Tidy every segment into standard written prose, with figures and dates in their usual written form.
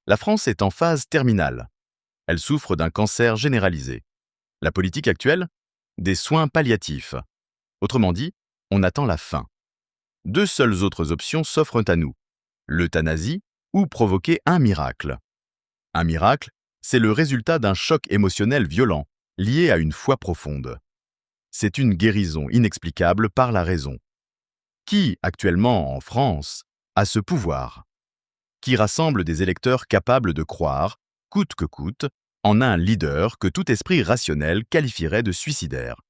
La France est en phase terminale. Elle souffre d'un cancer généralisé. La politique actuelle? Des soins palliatifs. Autrement dit, on attend la fin. Deux seules autres options s'offrent à nous: l'euthanasie ou provoquer un miracle. Un miracle, c'est le résultat d'un choc émotionnel violent, lié à une foi profonde. C'est une guérison inexplicable par la raison. Qui, actuellement en France, a ce pouvoir? Qui rassemble des électeurs capables de croire, coûte que coûte, en un leader que tout esprit rationnel qualifierait de suicidaire?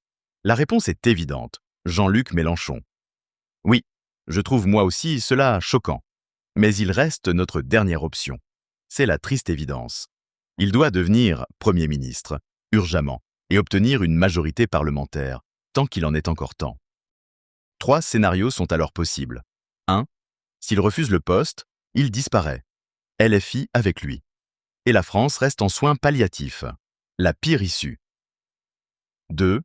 La réponse est évidente: Jean-Luc Mélenchon. Oui, je trouve moi aussi cela choquant. Mais il reste notre dernière option. C'est la triste évidence. Il doit devenir Premier ministre, urgemment, et obtenir une majorité parlementaire, tant qu'il en est encore temps. Trois scénarios sont alors possibles. 1. S'il refuse le poste, il disparaît. LFI avec lui. Et la France reste en soins palliatifs. La pire issue. 2.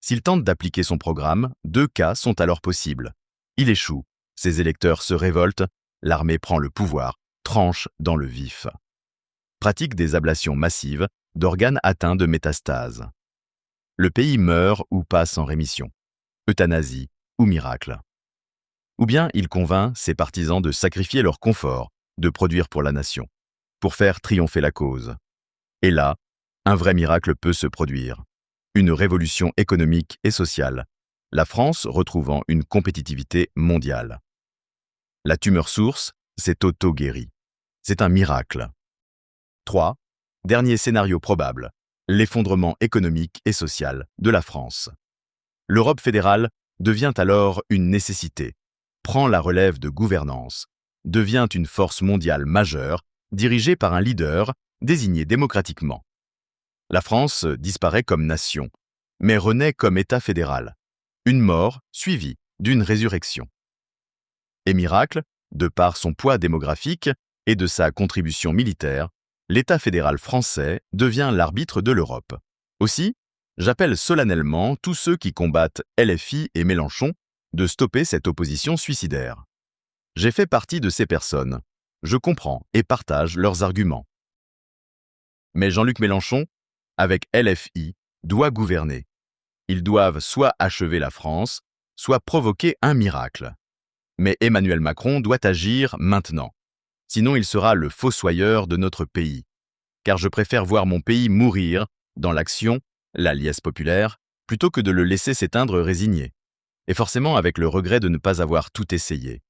S'il tente d'appliquer son programme, deux cas sont alors possibles. Il échoue, ses électeurs se révoltent, l'armée prend le pouvoir, tranche dans le vif. Pratique des ablations massives d'organes atteints de métastases. Le pays meurt ou passe en rémission. Euthanasie ou miracle. Ou bien il convainc ses partisans de sacrifier leur confort, de produire pour la nation, pour faire triompher la cause. Et là, un vrai miracle peut se produire. Une révolution économique et sociale, la France retrouvant une compétitivité mondiale. La tumeur source s'est auto-guérie. C'est un miracle. 3. Dernier scénario probable, l'effondrement économique et social de la France. L'Europe fédérale devient alors une nécessité, prend la relève de gouvernance, devient une force mondiale majeure, dirigée par un leader désigné démocratiquement. La France disparaît comme nation, mais renaît comme État fédéral. Une mort suivie d'une résurrection. Et miracle, de par son poids démographique et de sa contribution militaire, l'État fédéral français devient l'arbitre de l'Europe. Aussi, j'appelle solennellement tous ceux qui combattent LFI et Mélenchon de stopper cette opposition suicidaire. J'ai fait partie de ces personnes. Je comprends et partage leurs arguments. Mais Jean-Luc Mélenchon, avec LFI, doit gouverner. Ils doivent soit achever la France, soit provoquer un miracle. Mais Emmanuel Macron doit agir maintenant. Sinon il sera le fossoyeur de notre pays. Car je préfère voir mon pays mourir dans l'action, la liesse populaire, plutôt que de le laisser s'éteindre résigné. Et forcément avec le regret de ne pas avoir tout essayé.